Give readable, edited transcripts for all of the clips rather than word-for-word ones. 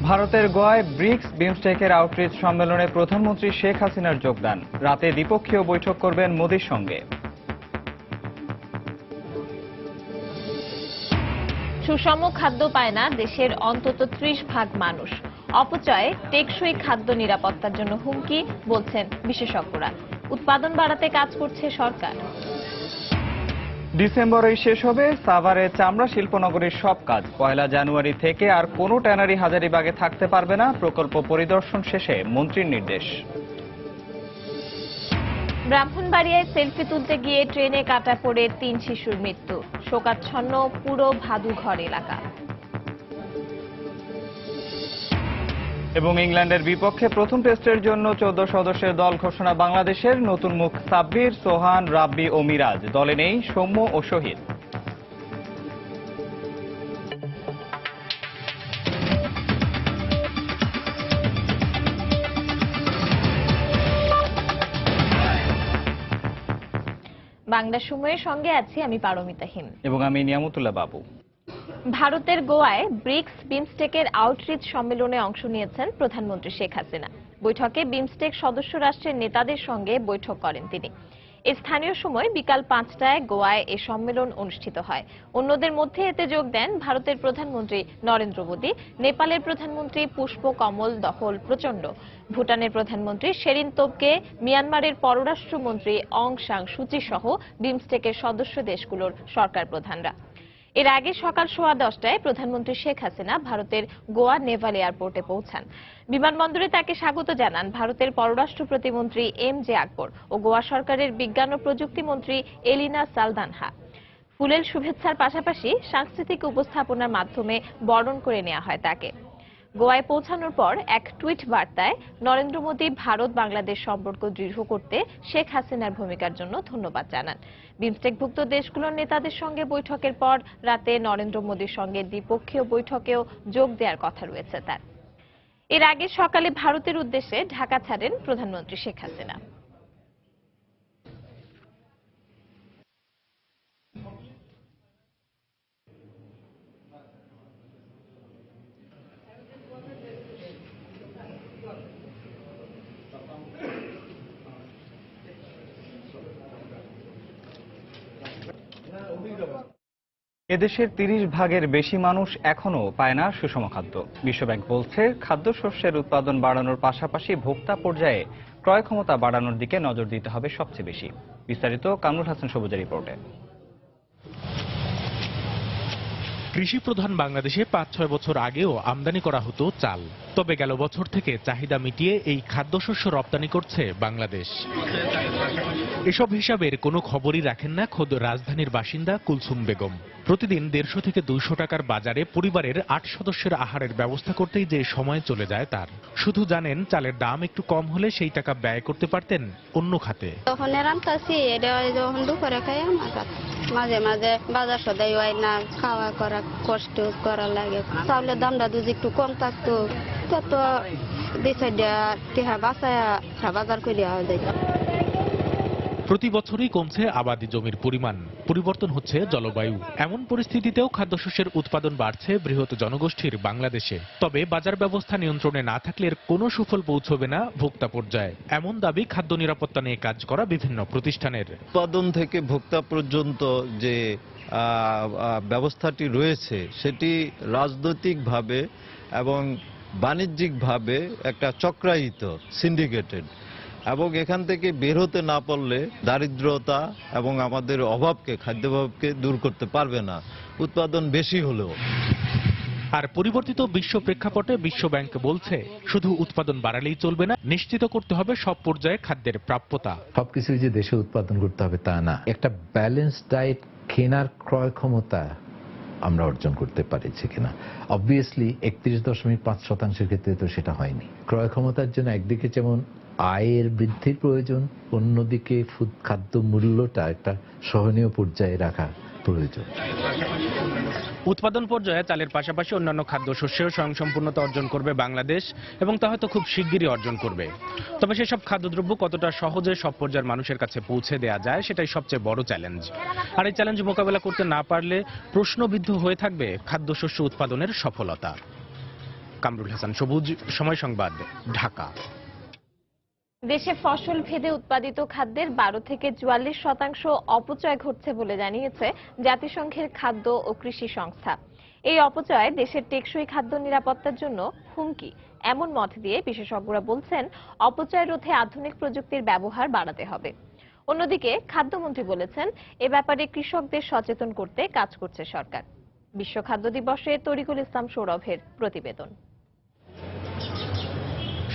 ভারতের গোয়ায় bricks বিমস্টেকের outreach সম্মেলনে প্রধানমন্ত্রী শেখ হাসিনার যোগদান। রাতে দ্বিপক্ষীয় বৈঠক করবেন মোদির সঙ্গে। সুষম খাদ্য পায় না দেশের অন্তত ৩০% মানুষ। অপচয়ে টেকসই খাদ্য নিরাপত্তার জন্য হুমকি, বলছেন বিশেষজ্ঞরা। উৎপাদন বাড়াতে কাজ করছে সরকার। ডিসেম্বরেই শেষ হবে সাভারে চামড়া শিল্পনগরীর সব কাজ। ১ জানুয়ারি থেকে আর কোনো ট্যানারি হাজারীবাগে থাকতে পারবে না। প্রকল্প পরিদর্শন শেষে মন্ত্রীর নির্দেশ। ব্রাহ্মণবাড়িয়ায় সেলফি তুলতে গিয়ে ট্রেনে কাটা পড়ে ৩ শিশুর মৃত্যু। শোকাচ্ছন্ন পুরো ভাদুঘর এলাকা। এবং ইংল্যান্ডের বিপক্ষে প্রথম টেস্টের জন্য ১৪ সদস্যের দল ঘোষণা বাংলাদেশের। নতুন মুখ সাব্বির, সোহান, রাব্বি ও মিরাজ। দলে নেই সৌম্য ও শহীদ। বাংলা সময়ের সঙ্গে আছি আমি পারমিতা হিম এবং আমি নিয়ামতুল্লাহ বাবু। ভারতের গোয়ায় ব্রিক্স বিমস্টেকের আউটরিচ সম্মেলনে অংশ নিয়েছেন প্রধানমন্ত্রী শেখ হাসিনা। বৈঠকে বিমস্টেক সদস্য রাষ্ট্রের নেতাদের সঙ্গে বৈঠক করেন তিনি। স্থানীয় সময় বিকাল ৫টায় গোয়ায় এ সম্মেলন অনুষ্ঠিত হয়। অন্যদের মধ্যে এতে যোগ দেন ভারতের প্রধানমন্ত্রী নরেন্দ্র মোদী, নেপালের প্রধানমন্ত্রী পুষ্প কমল দহল প্রচণ্ড, ভুটানের প্রধানমন্ত্রী শেরিন তোবগে, মিয়ানমারের পররাষ্ট্রমন্ত্রী অং সান সুচি সহ বিমস্টেকের সদস্য দেশগুলোর সরকার প্রধানরা। এর আগে সকাল 10:15টায় প্রধানমন্ত্রী শেখ হাসিনা ভারতের গোয়া নেভাল এয়ারপোর্টে পৌঁছান। বিমানবন্দরে তাকে স্বাগত জানান ভারতের পররাষ্ট্র প্রতিমন্ত্রী এম.জে আকবর ও গোয়া সরকারের বিজ্ঞান ও প্রযুক্তি মন্ত্রী এলিনা সালদানহা। ফুলেল শুভেচ্ছার পাশাপাশি সাংস্কৃতিক উপস্থাপনার মাধ্যমে বরণ করে নেওয়া হয় তাকে। গোয়ায় পৌঁছানোর পর এক টুইট বার্তায় নরেন্দ্র মোদী ভারত বাংলাদেশ সম্পর্ক দৃঢ় করতে শেখ হাসিনার ভূমিকার জন্য ধন্যবাদ জানান। বিমস্টেকভুক্ত দেশগুলোর নেতাদের সঙ্গে বৈঠকের পর রাতে নরেন্দ্র মোদীর সঙ্গে দ্বিপক্ষীয় বৈঠকেও যোগ দেওয়ার কথা রয়েছে তার। এর আগে সকালে ভারতের উদ্দেশ্যে ঢাকা ছাড়েন প্রধানমন্ত্রী শেখ হাসিনা। এদেশের ৩০% বেশি মানুষ এখনো পায় না সুষম খাদ্য। বিশ্বব্যাংক বলছে খাদ্যশস্যের উৎপাদন বাড়ানোর পাশাপাশি ভোক্তা পর্যায়ে ক্রয় ক্ষমতা বাড়ানোর দিকে নজর দিতে হবে সবচেয়ে বেশি। বিস্তারিত কামরুল হাসান সবুজের রিপোর্টে। কৃষি প্রধান বাংলাদেশে ৫-৬ বছর আগেও আমদানি করা হতো চাল। তবে গেল বছর থেকে চাহিদা মিটিয়ে এই খাদ্যশস্য রপ্তানি করছে বাংলাদেশ। এসব হিসাবের কোনো খবরই রাখেন না খোদ রাজধানীর বাসিন্দা কুলসুম বেগম। প্রতিদিন ১৫০ থেকে ২০০ টাকার বাজারে পরিবারের ৮ সদস্যের আহারের ব্যবস্থা করতেই যে সময় চলে যায় তার। শুধু জানেন চালের দাম একটু কম হলে সেই টাকা ব্যয় করতে পারতেন অন্য খাতে। তখন রান্তাছি এটা যখন দুপুরে খাই মাঝে মাঝে বাজার সদাই হয় না, খাওয়া করা কষ্ট করা লাগে। চাউলের দামটা যদি একটু কম থাকতো তত ২-৪ টাকা বাঁচায় বাজার করে দেওয়া যায়। প্রতি বছরই কমছে আবাদি জমির পরিমাণ, পরিবর্তন হচ্ছে জলবায়ু। এমন পরিস্থিতিতেও খাদ্যশস্যের উৎপাদন বাড়ছে বৃহৎ জনগোষ্ঠীর বাংলাদেশে। তবে বাজার ব্যবস্থা নিয়ন্ত্রণে না থাকলে এর কোনো সুফল পৌঁছবে না ভোক্তা পর্যায়ে, এমন দাবি খাদ্য নিরাপত্তা নিয়ে কাজ করা বিভিন্ন প্রতিষ্ঠানের। উৎপাদন থেকে ভোক্তা পর্যন্ত যে ব্যবস্থাটি রয়েছে সেটি রাজনৈতিকভাবে এবং বাণিজ্যিকভাবে একটা চক্রায়িত, সিন্ডিকেটেড, এবং এখান থেকে বের হতে না পারলে দারিদ্রতা এবং আমাদের অভাবকে, খাদ্যাভাবকে দূর করতে পারবে না উৎপাদন বেশি হলেও। আর পরিবর্তিত বিশ্ব প্রেক্ষাপটে বিশ্বব্যাংক বলছে শুধু উৎপাদন বাড়ালেই চলবে না, নিশ্চিত করতে হবে সব পর্যায়ে খাদ্যের প্রাপ্যতা। সবকিছু যে দেশে উৎপাদন করতে হবে তা না, একটা ব্যালেন্স ডায়েট কেনার ক্রয় ক্ষমতা আমরা অর্জন করতে পারছি কিনা। অবভিয়াসলি ৩১.৫% ক্ষেত্রে তো সেটা হয়নি। ক্রয় ক্ষমতার জন্য একদিকে যেমন আয়ের বৃদ্ধির প্রয়োজন, অন্যদিকে খাদ্য মূল্যটা একটা সহনীয় পর্যায়ে রাখা প্রয়োজন। উৎপাদন পর্যায়ে চালের পাশাপাশি অন্যান্য খাদ্যশস্যেও স্বয়ংসম্পূর্ণতা অর্জন করবে বাংলাদেশ, এবং তা হয়তো খুব শিগগিরই অর্জন করবে। তবে সেসব খাদ্যদ্রব্য কতটা সহজে সব পর্যায়ের মানুষের কাছে পৌঁছে দেওয়া যায় সেটাই সবচেয়ে বড় চ্যালেঞ্জ। আর এই চ্যালেঞ্জ মোকাবেলা করতে না পারলে প্রশ্নবিদ্ধ হয়ে থাকবে খাদ্যশস্য উৎপাদনের সফলতা। কামরুল হাসান সবুজ, সময় সংবাদ, ঢাকা। দেশে ফসল ভেদে উৎপাদিত খাদ্যের 12 থেকে 44% অপচয় ঘটছে বলে জানিয়েছে জাতিসংঘের খাদ্য ও কৃষি সংস্থা। এই অপচয় দেশের টেকসই খাদ্য নিরাপত্তার জন্য হুমকি এমন মত দিয়ে বিশেষজ্ঞরা বলছেন অপচয় রোধে আধুনিক প্রযুক্তির ব্যবহার বাড়াতে হবে। অন্যদিকে খাদ্যমন্ত্রী বলেছেন এ ব্যাপারে কৃষকদের সচেতন করতে কাজ করছে সরকার। বিশ্ব খাদ্য দিবসে তরিকুল ইসলাম সৌরভের প্রতিবেদন।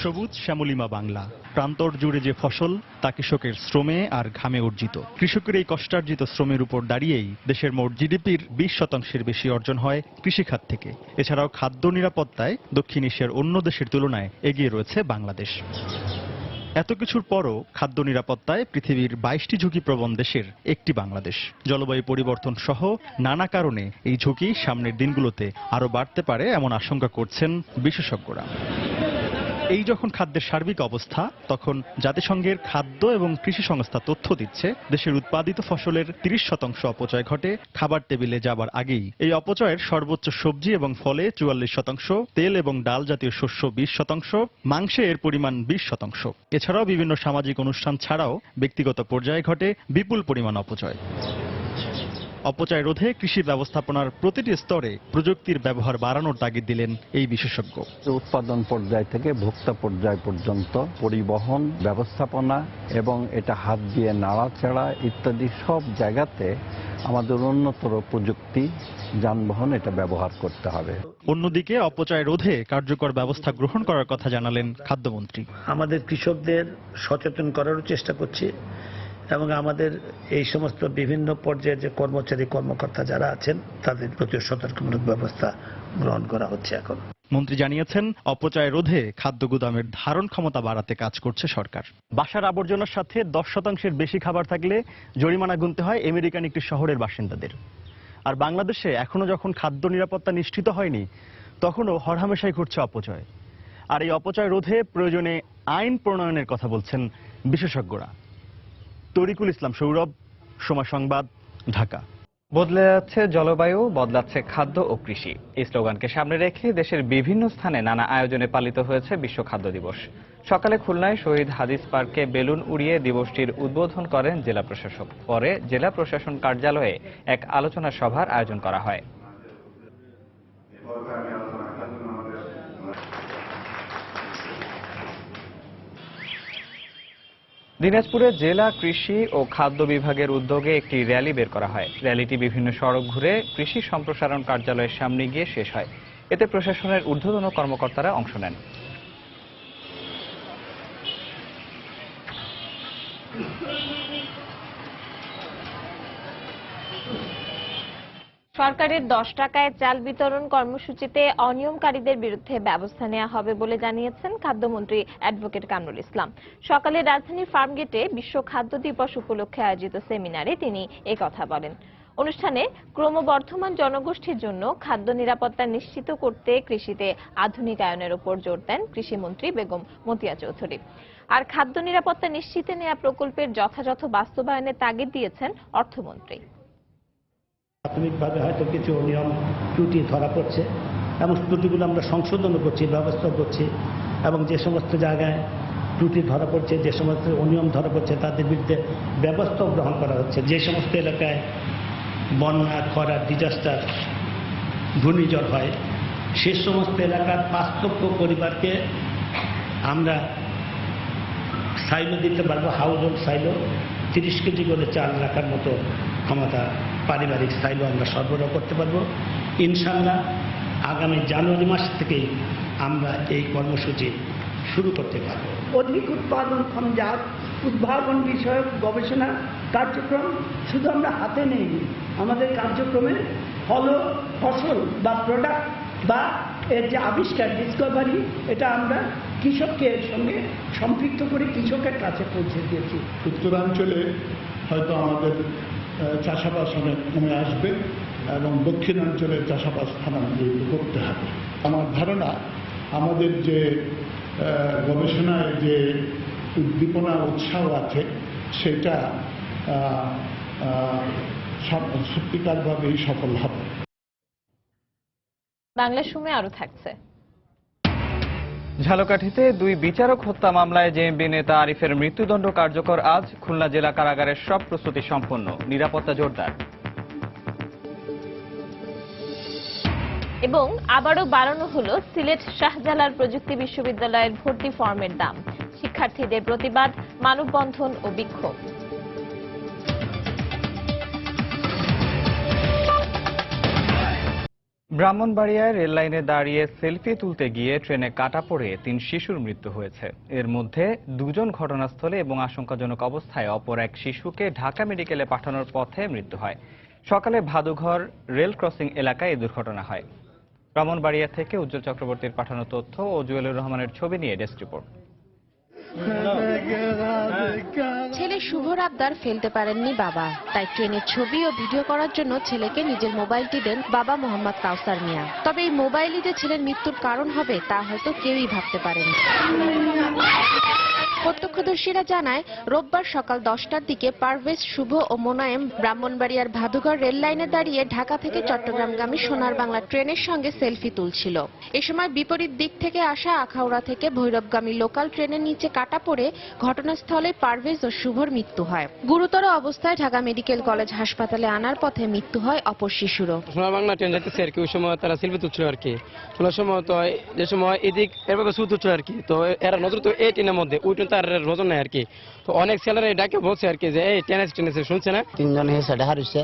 সবুজ শ্যামলিমা বাংলা, প্রান্তর জুড়ে যে ফসল তা কৃষকের শ্রমে আর ঘামে অর্জিত। কৃষকের এই কষ্টার্জিত শ্রমের উপর দাঁড়িয়েই দেশের মোট জিডিপির 20% বেশি অর্জন হয় কৃষিখাত থেকে। এছাড়াও খাদ্য নিরাপত্তায় দক্ষিণ এশিয়ার অন্য দেশের তুলনায় এগিয়ে রয়েছে বাংলাদেশ। এত কিছুর পরও খাদ্য নিরাপত্তায় পৃথিবীর 22টি ঝুঁকিপ্রবণ দেশের একটি বাংলাদেশ। জলবায়ু পরিবর্তন সহ নানা কারণে এই ঝুঁকি সামনের দিনগুলোতে আরও বাড়তে পারে এমন আশঙ্কা করছেন বিশেষজ্ঞরা। এই যখন খাদ্যের সার্বিক অবস্থা, তখন জাতিসংঘের খাদ্য এবং কৃষি সংস্থা তথ্য দিচ্ছে দেশের উৎপাদিত ফসলের 30% অপচয় ঘটে খাবার টেবিলে যাবার আগেই। এই অপচয়ের সর্বোচ্চ সবজি এবং ফলে 44%, তেল এবং ডাল জাতীয় শস্য 20%, মাংসে এর পরিমাণ 20%। এছাড়াও বিভিন্ন সামাজিক অনুষ্ঠান ছাড়াও ব্যক্তিগত পর্যায়ে ঘটে বিপুল পরিমাণ অপচয়। অপচয় রোধে কৃষি ব্যবস্থাপনার প্রতিটি স্তরে প্রযুক্তির ব্যবহার বাড়ানোর তাগিদ দিলেন এই বিশেষজ্ঞ। উৎপাদন পর্যায় থেকে ভোক্তা পর্যায় পর্যন্ত পরিবহন ব্যবস্থাপনা এবং এটা হাত দিয়ে নাড়াচাড়া ইত্যাদি সব জায়গাতে আমাদের উন্নতর প্রযুক্তি যানবাহন এটা ব্যবহার করতে হবে। অন্যদিকে অপচয় রোধে কার্যকর ব্যবস্থা গ্রহণ করার কথা জানালেন খাদ্যমন্ত্রী। আমাদের কৃষকদের সচেতন করারও চেষ্টা করছি এবং আমাদের এই সমস্ত বিভিন্ন পর্যায়ে যে কর্মচারী কর্মকর্তা যারা আছেন তাদের প্রতি সতর্কমূলক ব্যবস্থা গ্রহণ করা হচ্ছে এখন। মন্ত্রী জানিয়েছেন অপচয় রোধে খাদ্য গুদামের ধারণ ক্ষমতা বাড়াতে কাজ করছে সরকার। বাসার আবর্জনার সাথে 10% বেশি খাবার থাকলে জরিমানা গুনতে হয় আমেরিকান একটি শহরের বাসিন্দাদের। আর বাংলাদেশে এখনো যখন খাদ্য নিরাপত্তা নিশ্চিত হয়নি, তখনও হরহামেশাই ঘটছে অপচয়। আর এই অপচয় রোধে প্রয়োজনে আইন প্রণয়নের কথা বলছেন বিশেষজ্ঞরা। তরিকুল ইসলাম সৌরভ, সময় সংবাদ, ঢাকা। বদলে যাচ্ছে জলবায়ু, বদলাচ্ছে খাদ্য ও কৃষি। এই স্লোগানকে সামনে রেখে দেশের বিভিন্ন স্থানে নানা আয়োজনে পালিত হয়েছে বিশ্ব খাদ্য দিবস। সকালে খুলনায় শহীদ হাদিস পার্কে বেলুন উড়িয়ে দিবসটির উদ্বোধন করেন জেলা প্রশাসক। পরে জেলা প্রশাসন কার্যালয়ে এক আলোচনা সভার আয়োজন করা হয়। দিনাজপুরে জেলা কৃষি ও খাদ্য বিভাগের উদ্যোগে একটি র্যালি বের করা হয়। র্যালিটি বিভিন্ন সড়ক ঘুরে কৃষি সম্প্রসারণ কার্যালয়ের সামনে গিয়ে শেষ হয়। এতে প্রশাসনের ঊর্ধ্বতন কর্মকর্তারা অংশ নেন। সরকারের 10 টাকায় চাল বিতরণ কর্মসূচিতে অনিয়মকারীদের বিরুদ্ধে ব্যবস্থা নেওয়া হবে বলে জানিয়েছেন খাদ্যমন্ত্রী অ্যাডভোকেট কামরুল ইসলাম। সকালে রাজধানীর ফার্মগেটে বিশ্ব খাদ্য দিবস উপলক্ষে আয়োজিত সেমিনারে তিনি একথা বলেন। অনুষ্ঠানে ক্রমবর্ধমান জনগোষ্ঠীর জন্য খাদ্য নিরাপত্তা নিশ্চিত করতে কৃষিতে আধুনিকায়নের উপর জোর দেন কৃষিমন্ত্রী বেগম মতিয়া চৌধুরী। আর খাদ্য নিরাপত্তা নিশ্চিতে নেওয়া প্রকল্পের যথাযথ বাস্তবায়নের তাগিদ দিয়েছেন অর্থমন্ত্রী। প্রাথমিকভাবে হয়তো কিছু অনিয়ম ত্রুটি ধরা পড়ছে এবং ত্রুটিগুলো আমরা সংশোধনও করছি, ব্যবস্থা করছি এবং যে সমস্ত জায়গায় ত্রুটি ধরা পড়ছে, যে সমস্ত অনিয়ম ধরা পড়ছে তাদের বিরুদ্ধে ব্যবস্থাও গ্রহণ করা হচ্ছে। যে সমস্ত এলাকায় বন্যা, খরা, ডিজাস্টার, ঘূর্ণিঝড় হয় সে সমস্ত এলাকার 5 লক্ষ পরিবারকে আমরা সাইলো দিতে পারবো, হাউস হোল্ড সাইলো, 30 কেজি করে চাল রাখার মতো ক্ষমতা পারিবারিক সাইলো আমরা সরবরাহ করতে পারবো। ইনশাআল্লাহ আগামী জানুয়ারি মাস থেকেই আমরা এই কর্মসূচি শুরু করতে পারব। অধিক উৎপাদনক্ষম জাত উদ্ভাবন বিষয়ক গবেষণা কার্যক্রম শুধু আমরা হাতে নেই, আমাদের কার্যক্রমে ফসল বা প্রোডাক্ট বা এর যে আবিষ্কার ডিসকভারি, এটা আমরা কৃষককে এর সঙ্গে সম্পৃক্ত করে কৃষকের কাছে পৌঁছে দিয়েছি। উত্তরাঞ্চলে হয়তো আমাদের চাষাবাস অনেক কমে আসবে এবং দক্ষিণাঞ্চলের চাষাবাস স্থানান্তরিত করতে হবে। আমার ধারণা আমাদের যে গবেষণায় যে উদ্দীপনা উৎসাহ আছে সেটা সত্যিকারভাবেই সফল হবে। বাংলা সময় আরো থাকছে। ঝালকাঠিতে দুই বিচারক হত্যা মামলায় জেএমবি নেতা আরিফের মৃত্যুদণ্ড কার্যকর আজ। খুলনা জেলা কারাগারের সব প্রস্তুতি সম্পন্ন, নিরাপত্তা জোরদার। এবং আবারও বাড়ানো হলো সিলেট শাহজালাল প্রযুক্তি বিশ্ববিদ্যালয়ের ভর্তি ফর্মের দাম। শিক্ষার্থীদের প্রতিবাদ, মানববন্ধন ও বিক্ষোভ। ব্রাহ্মণবাড়িয়ায় রেললাইনে দাঁড়িয়ে সেলফি তুলতে গিয়ে ট্রেনে কাটা পড়ে 3 শিশুর মৃত্যু হয়েছে। এর মধ্যে 2 জন ঘটনাস্থলে এবং আশঙ্কাজনক অবস্থায়, অপর এক শিশুকে ঢাকা মেডিকেলে পাঠানোর পথে মৃত্যু হয়। সকালে ভাদুঘর রেল ক্রসিং এলাকায় এই দুর্ঘটনা হয়। ব্রাহ্মণবাড়িয়া থেকে উজ্জ্বল চক্রবর্তীর পাঠানো তথ্য ও জুয়েলুর রহমানের ছবি নিয়ে ডেস্ক রিপোর্ট। ছেলে শুভর আবদার ফেলতে পারেননি বাবা, তাই ট্রেনের ছবি ও ভিডিও করার জন্য ছেলেকে নিজের মোবাইলটি দেন বাবা মোহাম্মদ কাউসার মিয়া। তবে এই মোবাইলই যে ছেলের মৃত্যুর কারণ হবে তা হয়তো কেউই ভাবতে পারেনি। প্রত্যক্ষদর্শীরা জানায়, রোববার সকাল 10টার দিকে পারভেজ, শুভ ও মোনায়েম ব্রাহ্মণবাড়িয়ার ভাদুঘর রেল লাইনে দাঁড়িয়ে ঢাকা থেকে চট্টগ্রামগামী সোনার বাংলা ট্রেনের সঙ্গে সেলফি তুলছিল। এ সময় বিপরীত দিক থেকে আসা আখাউড়া থেকে ভৈরবগামী লোকাল ট্রেনের নিচে কাটা পড়ে ঘটনাস্থলে পারভেজ ও শুভর মৃত্যু হয়। গুরুতর অবস্থায় ঢাকা মেডিকেল কলেজ হাসপাতালে আনার পথে মৃত্যু হয় অপর শিশুরও। সোনার বাংলা ট্রেন যাইতেছে আর কি, ওই সময় তারা সেলফি তুলছিল আর কি। তোলার সময় তো যে সময় এদিক এরভাবে শুধু তুলছিল আর কি, তো এরা নজর তো এই ট্রেনের মধ্যে, ওই ট্রেন তার নজর নেই আর কি। তো অনেক ছেলেরা ডাকে বলছে আর কি যে এই টেনেছে শুনছে না। 3 জন হেসে হারিছে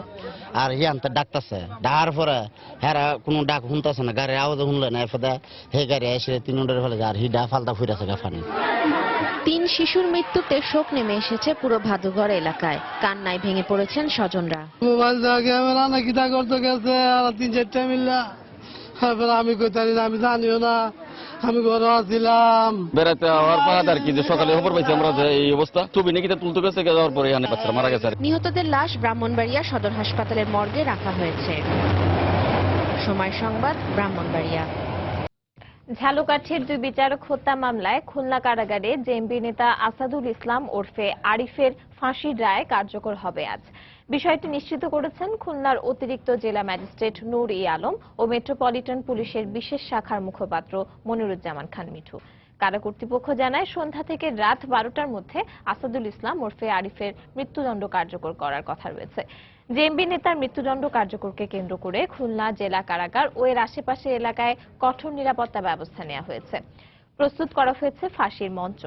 আর হিয়ান তো ডাকতেছে, ডাকার পরে হেরা কোনো ডাক শুনতেছে না, গাড়ির আওয়াজ শুনলে না, এরপরে হে গাড়ি এসে 3 জনের ফেলে আর হিডা ফালতা ফুইরাছে গাফানি। 3 শিশুর মৃত্যুতে শোক নেমে এসেছে পুরো ভাদুঘর এলাকায়। কান্নায় ভেঙে পড়েছেন স্বজনরা। মোবাইল ক্যামেরা না কিতা করতে গেছে আর 3-4টা মিল্লা, আমি কোথায় আমি জানিও না, আমি ঘরে আসছিলাম বেড়াতে হওয়ার পর আর কি, যে সকালে খবর পাইছি আমরা যে এই অবস্থা, ছবি নাকি তুলতে গেছে, যাওয়ার পরে এখানে বাচ্চারা মারা গেছে। নিহতদের লাশ ব্রাহ্মণবাড়িয়া সদর হাসপাতালের মর্গে রাখা হয়েছে। সময় সংবাদ, ব্রাহ্মণবাড়িয়া। ঝালকাঠির দুই বিচারক হত্যা মামলায় খুলনা কারাগারে জেএমবি নেতা আসাদুল ইসলাম ওরফে আরিফের ফাঁসির রায় কার্যকর হবে আজ। বিষয়টি নিশ্চিত করেছেন খুলনার অতিরিক্ত জেলা ম্যাজিস্ট্রেট নূর ই আলম ও মেট্রোপলিটন পুলিশের বিশেষ শাখার মুখপাত্র মনিরুজ্জামান খান মিঠু। কারা কর্তৃপক্ষ জানায়, সন্ধ্যা থেকে রাত 12টার মধ্যে আসাদুল ইসলাম ওরফে আরিফের মৃত্যুদণ্ড কার্যকর করার কথা রয়েছে। জেএমবি নেতার মৃত্যুদণ্ড কার্যকরকে কেন্দ্র করে খুলনা জেলা কারাগার ও এর আশেপাশের এলাকায় কঠোর নিরাপত্তা ব্যবস্থা নেওয়া হয়েছে। প্রস্তুত করা হয়েছে ফাঁসির মঞ্চ।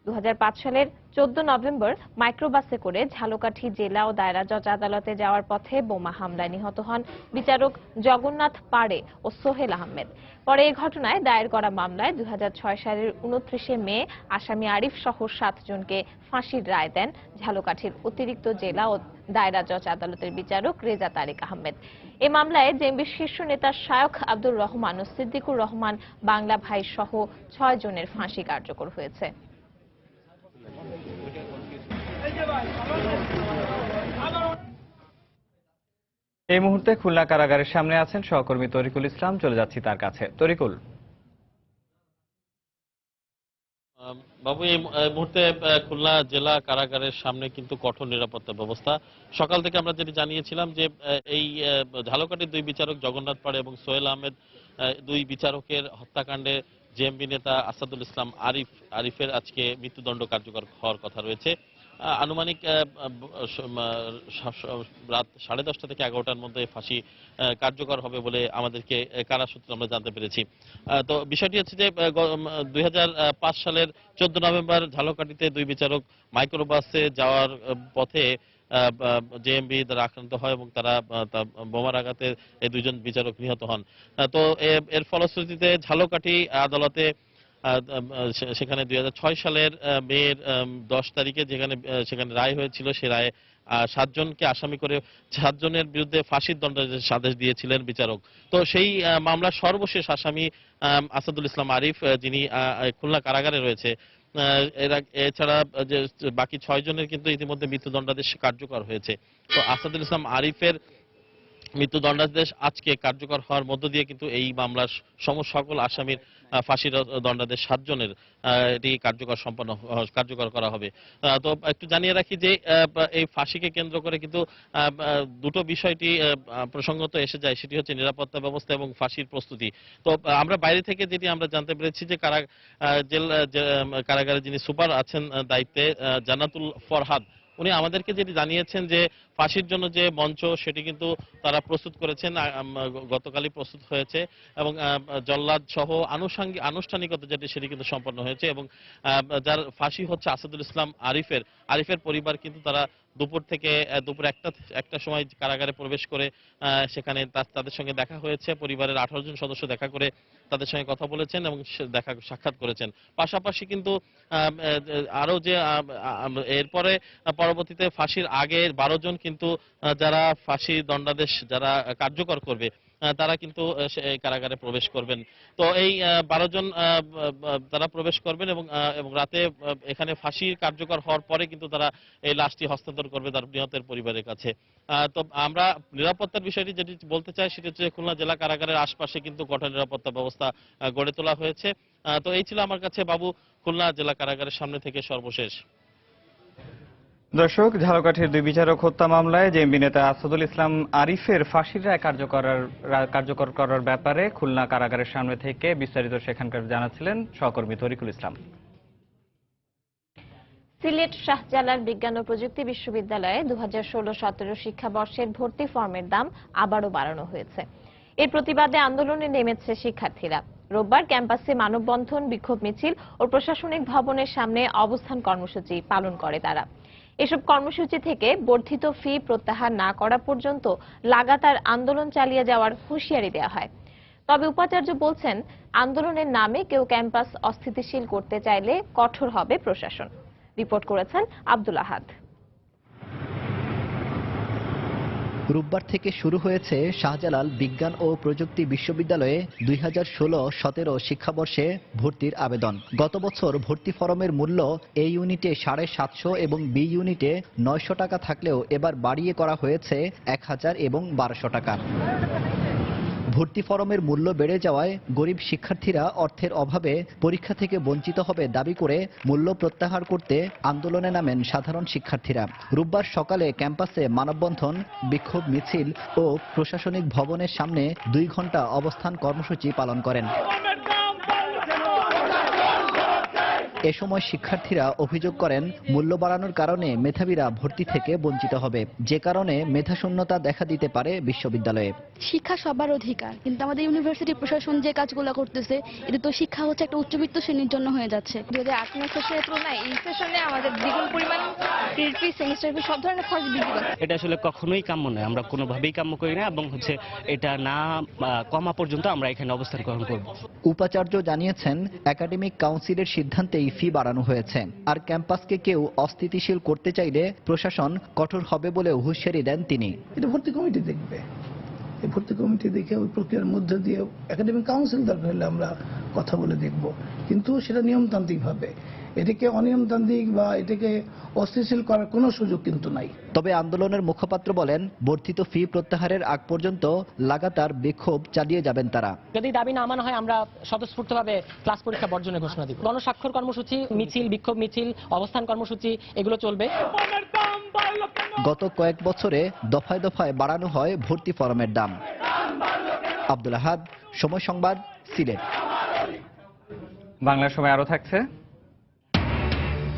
2005 সালের 14 নভেম্বর মাইক্রোবাসে করে ঝালকাঠি জেলা ও দায়রা জজ আদালতে যাওয়ার পথে বোমা হামলায় নিহত হন বিচারক জগন্নাথ পাড়ে ও সোহেল আহমেদ। পরে এই ঘটনায় দায়ের করা মামলায় 2006 সালের 29 মে আসামি আরিফ সহ 7 জনকে ফাঁসির রায় দেন ঝালকাঠির অতিরিক্ত জেলা ও দায়রা জজ আদালতের বিচারক রেজা তারিক আহমেদ। এ মামলায় জেএমবির শীর্ষ নেতা শায়খ আব্দুর রহমান ও সিদ্দিকুর রহমান বাংলা ভাই সহ 6 জনের ফাঁসি কার্যকর হয়েছে। এই মুহূর্তে খুলনা কারাগারের সামনে আছেন সহকর্মী তরিকুল ইসলাম, চলে যাচ্ছি তার কাছে। তরিকুল, বাবু, এই মুহূর্তে খুলনা জেলা কারাগারের সামনে কিন্তু কঠোর নিরাপত্তা ব্যবস্থা। সকাল থেকে আমরা যেটি জানিয়েছিলাম যে এই ঝালকাঠির দুই বিচারক জগন্নাথ পাড়ে এবং সোহেল আহমেদ, দুই বিচারকের হত্যাকাণ্ডে জেএমবি নেতা আসাদুল ইসলাম আরিফের আজকে মৃত্যুদণ্ড কার্যকর হওয়ার কথা রয়েছে। আনুমানিক রাত 10:30 থেকে 11টার মধ্যে ফাঁসি কার্যকর হবে বলে আমাদেরকে কারা সূত্রে আমরা জানতে পেরেছি। তো বিষয়টি হচ্ছে যে 2005 সালের 14 নভেম্বর ঝালকাঠিতে দুই বিচারক মাইক্রোবাসে যাওয়ার পথে জেএমবি দ্বারা আক্রান্ত হয় এবং তারা বোমার আঘাতে এই দুইজন বিচারক নিহত হন। তো এর ফলশ্রুতিতে ঝালকাঠি আদালতে সেখানে 2006 সালের মের 10 তারিখে সেখানে রায় হয়েছিল, সে রায়ে 7 জনকে আসামি করে 7 জনের বিরুদ্ধে ফাঁসির দণ্ডাদেশ আদেশ দিয়েছিলেন বিচারক। তো সেই মামলার সর্বশেষ আসামি আসাদুল ইসলাম আরিফ, যিনি খুলনা কারাগারে রয়েছে। এছাড়া যে বাকি 6 জনের কিন্তু ইতিমধ্যে মৃত্যুদণ্ডাদেশ কার্যকর হয়েছে। তো আসাদুল ইসলাম আরিফের মৃত্যুদণ্ডাদেশ আজকে কার্যকর হওয়ার মধ্য দিয়ে কিন্তু এই মামলার সকল আসামির ফাঁসির দণ্ডাদেশ 7 জনের এটি কার্যকর করা হবে। তো একটু জানিয়ে রাখি যে এই ফাঁসিকে কেন্দ্র করে কিন্তু দুটো বিষয়টি প্রসঙ্গত এসে যায়, সেটি হচ্ছে নিরাপত্তা ব্যবস্থা এবং ফাঁসির প্রস্তুতি। তো আমরা বাইরে থেকে যেটি আমরা জানতে পেরেছি যে কারাগারে যিনি সুপার আছেন দায়িত্বে জান্নাতুল ফরহাদ, উনি আমাদেরকে যেটি জানিয়েছেন যে ফাঁসির জন্য যে মঞ্চ সেটি কিন্তু তারা প্রস্তুত করেছেন, গতকালই প্রস্তুত হয়েছে এবং জল্লাদ সহ আনুষ্ঠানিকতা যেটি সেটি কিন্তু সম্পন্ন হয়েছে এবং যার ফাঁসি হচ্ছে আসাদুল ইসলাম আরিফের পরিবার কিন্তু তারা দুপুর একটা সময় কারাগারে প্রবেশ করে সেখানে তাদের সঙ্গে দেখা হয়েছে। পরিবারের 18 জন সদস্য দেখা করে তাদের সঙ্গে কথা বলেছেন এবং সাক্ষাৎ করেছেন। পাশাপাশি কিন্তু আরো যে এরপরে পরবর্তীতে ফাঁসির আগে 12 জন কিন্তু যারা ফাঁসি দণ্ডাদেশ যারা কার্যকর করবে তারা কিন্তু কারাগারে প্রবেশ করবেন। তো এই 12 জন তারা প্রবেশ করবেন এবং রাতে এখানে ফাঁসি কার্যকর হওয়ার পরে কিন্তু তারা এই লাশটি হস্তান্তর করবে তার নিহতের পরিবারের কাছে। তো আমরা নিরাপত্তার বিষয়টি যেটি বলতে চাই সেটি হচ্ছে খুলনা জেলা কারাগারের আশপাশে কিন্তু কঠোর নিরাপত্তা ব্যবস্থা গড়ে তোলা হয়েছে। তো এই ছিল আমার কাছে বাবু খুলনা জেলা কারাগারের সামনে থেকে সর্বশেষ। দর্শক, ঝালকাঠির 2 বিচারক হত্যা মামলায় জেএমবি নেতা আসাদুল ইসলাম আরিফের ফাঁসির রায় কার্যকর করার ব্যাপারে খুলনা কারাগারের সামনে থেকে বিস্তারিত সেখানকার জানাচ্ছিলেন সহকর্মী তরিকুল ইসলাম। সিলেট শাহজালাল বিজ্ঞান ও প্রযুক্তি বিশ্ববিদ্যালয়ে 2016-17 শিক্ষাবর্ষের ভর্তি ফর্মের দাম আবারও বাড়ানো হয়েছে। এর প্রতিবাদে আন্দোলনে নেমেছে শিক্ষার্থীরা। রোববার ক্যাম্পাসে মানববন্ধন, বিক্ষোভ মিছিল ও প্রশাসনিক ভবনের সামনে অবস্থান কর্মসূচি পালন করে তারা। এসব কর্মসূচি থেকে বর্ধিত ফি প্রত্যাহার না করা পর্যন্ত লাগাতার আন্দোলন চালিয়ে যাওয়ার হুঁশিয়ারি দেওয়া হয়। তবে উপাচার্য বলছেন, আন্দোলনের নামে কেউ ক্যাম্পাস অস্থিতিশীল করতে চাইলে কঠোর হবে প্রশাসন। রিপোর্ট করেছেন আব্দুল আহাদ। রোববার থেকে শুরু হয়েছে শাহজালাল বিজ্ঞান ও প্রযুক্তি বিশ্ববিদ্যালয়ে 2016-17 শিক্ষাবর্ষে ভর্তির আবেদন। গত বছর ভর্তি ফরমের মূল্য এ ইউনিটে 750 এবং বি ইউনিটে 900 টাকা থাকলেও এবার বাড়িয়ে করা হয়েছে 1000 এবং 1200 টাকা। ভর্তি ফরমের মূল্য বেড়ে যাওয়ায় গরিব শিক্ষার্থীরা অর্থের অভাবে পরীক্ষা থেকে বঞ্চিত হবে দাবি করে মূল্য প্রত্যাহার করতে আন্দোলনে নামেন সাধারণ শিক্ষার্থীরা। রোববার সকালে ক্যাম্পাসে মানববন্ধন, বিক্ষোভ মিছিল ও প্রশাসনিক ভবনের সামনে 2 ঘণ্টা অবস্থান কর্মসূচি পালন করেন। এ সময় শিক্ষার্থীরা অভিযোগ করেন, মূল্য বাড়ানোর কারণে মেধাবীরা ভর্তি থেকে বঞ্চিত হবে, যে কারণে মেধাশূন্যতা দেখা দিতে পারে বিশ্ববিদ্যালয়ে। শিক্ষা সবার অধিকার, কিন্তু আমাদের ইউনিভার্সিটি প্রশাসন যে কাজগুলো করতেছে, এটা তো শিক্ষা হচ্ছে একটা উচ্চবিত্ত শ্রেণীর জন্য হয়ে যাচ্ছে। 2018 সেশনের তুলনায় এই সেশনে আমাদের দ্বিগুণ পরিমাণ ক্রেডিট ফি, সেমিস্টার ফি, সব ধরনের খরচ বৃদ্ধি পাচ্ছে। এটা আসলে কখনোই কাম্য নয়, আমরা কোনোভাবেই কাম্য করি না এবং এটা না কমা পর্যন্ত আমরা এখানে অবস্থান গ্রহণ করব। উপাচার্য জানিয়েছেন, একাডেমিক কাউন্সিলের সিদ্ধান্তেই ফি বাড়ানো হয়েছে, আর ক্যাম্পাসকে কেউ অস্থিতিশীল করতে চাইলে প্রশাসন কঠোর হবে বলে হুঁশিয়ারি দেন তিনি। এটা ভর্তি কমিটি দেখবে, এই ভর্তি কমিটি দেখে ওই প্রক্রিয়ার মধ্যে দিয়ে একাডেমিক কাউন্সিল দরকার হলে আমরা কথা বলে দেখব, কিন্তু সেটা নিয়মতান্ত্রিক ভাবে। এটাকে অনিয়মতান্ত্রিক বা এটাকে অস্থিতিশীল করার কোনো সুযোগ কিন্তু নাই। তবে আন্দোলনের মুখপাত্র বলেন, বর্ধিত ফি প্রত্যাহারের আগ পর্যন্ত লাগাতার বিক্ষোভ চালিয়ে যাবেন তারা। যদি দাবি না মানা হয়, আমরা স্বতঃস্ফূর্তভাবে ক্লাস পরীক্ষা বর্জনের ঘোষণা দিব। গণস্বাক্ষর কর্মসূচি, মিছিল, বিক্ষোভ মিছিল, অবস্থান কর্মসূচি এগুলো চলবে। গত কয়েক বছরে দফায় দফায় বাড়ানো হয় ভর্তি ফরমের দাম। আব্দুল আহাদ, সময় সংবাদ, সিলেট। বাংলা সময় আরো থাকছে।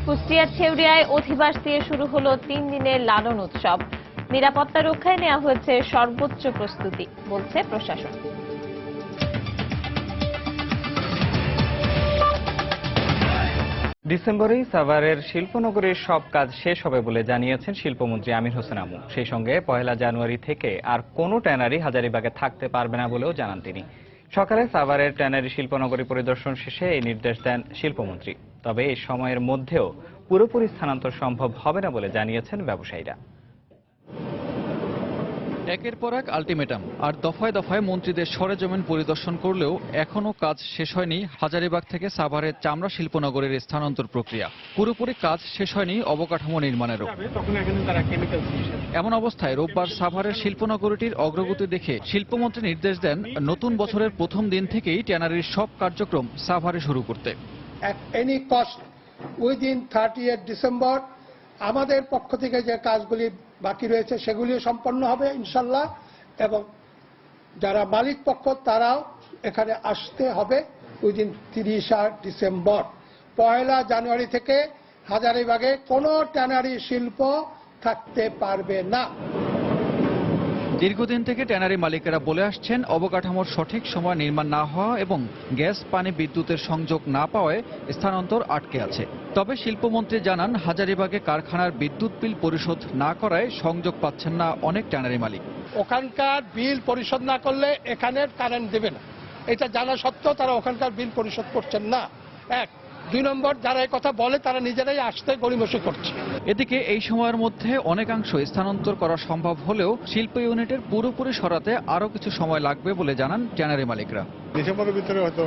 কুষ্টিয়ার ছেউরিয়ায় অধিবাস দিয়ে শুরু হলো 3 দিনের লালন উৎসব। নিরাপত্তা রক্ষায় নেওয়া হয়েছে সর্বোচ্চ প্রস্তুতি, বলছে প্রশাসন। ডিসেম্বরেই সাভারের শিল্পনগরীর সব কাজ শেষ হবে বলে জানিয়েছেন শিল্পমন্ত্রী আমির হোসেন আমু। সেই সঙ্গে 1 জানুয়ারি থেকে আর কোনো ট্যানারি হাজারীবাগে থাকতে পারবে না বলেও জানান তিনি। সকালে সাভারের ট্যানারি শিল্পনগরী পরিদর্শন শেষে এই নির্দেশ দেন শিল্পমন্ত্রী। তবে এই সময়ের মধ্যেও পুরোপুরি স্থানান্তর সম্ভব হবে না বলে জানিয়েছেন ব্যবসায়ীরা। একের পর এক আলটিমেটাম আর দফায় দফায় মন্ত্রীদের সরেজমিন পরিদর্শন করলেও এখনও কাজ শেষ হয়নি হাজারীবাগ থেকে সাভারের চামড়া শিল্পনগরের স্থানান্তর প্রক্রিয়া। পুরোপুরি কাজ শেষ হয়নি অবকাঠামো নির্মাণেরও। এমন অবস্থায় রোববার সাভারের শিল্পনগরীটির অগ্রগতি দেখে শিল্পমন্ত্রী নির্দেশ দেন নতুন বছরের প্রথম দিন থেকেই ট্যানারির সব কার্যক্রম সাভারে শুরু করতে। At any cost within 30th December আমাদের পক্ষ থেকে যে কাজগুলি বাকি রয়েছে সেগুলিও সম্পন্ন হবে ইনশাল্লাহ, এবং যারা মালিক পক্ষ তারাও এখানে আসতে হবে উইদিন 30 ডিসেম্বর। 1 জানুয়ারি থেকে হাজারীবাগে কোনো ট্যানারি শিল্প থাকতে পারবে না। দীর্ঘদিন থেকে ট্যানারি মালিকেরা বলে আসছেন অবকাঠামোর সঠিক সময় নির্মাণ না হওয়া এবং গ্যাস পানি বিদ্যুতের সংযোগ না পাওয়ায় স্থানান্তর আটকে আছে। তবে শিল্পমন্ত্রী জানান হাজারীবাগে কারখানার বিদ্যুৎ বিল পরিশোধ না করায় সংযোগ পাচ্ছেন না অনেক ট্যানারি মালিক। ওখানকার বিল পরিশোধ না করলে এখানের কারেন্ট দেবে না, এটা জানা সত্ত্বেও তারা ওখানকার বিল পরিশোধ করছেন না। 2 নম্বর, যারা এই কথা বলে তারা নিজেরাই আসতে গড়িমসি করছে। এদিকে এই সময়ের মধ্যে অনেকাংশ স্থানান্তর করা সম্ভব হলেও শিল্প ইউনিটের পুরোপুরি সরাতে আরও কিছু সময় লাগবে বলে জানান ট্যানারি মালিকরা। ডিসেম্বরের ভিতরে হয়তো